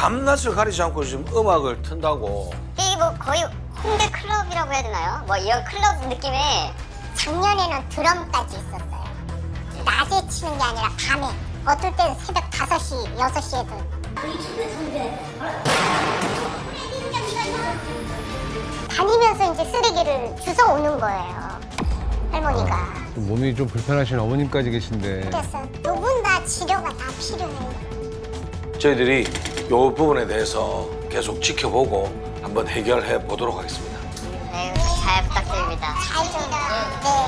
밤낮을 가리지 않고 지금 음악을 튼다고. 이게 뭐 거의 홍대 클럽이라고 해야 되나요? 뭐 이런 클럽 느낌의. 작년에는 드럼까지 있었어요. 낮에 치는 게 아니라 밤에. 어떨 때는 새벽 5시, 6시에도. 다니면서 이제 쓰레기를 주워 오는 거예요. 할머니가. 몸이 좀 불편하신 어머님까지 계신데. 그래서 두 분 다 치료가 다 필요해요. 저희들이 이 부분에 대해서 계속 지켜보고 한번 해결해 보도록 하겠습니다. 네, 잘 부탁드립니다. 잘 좀. 네.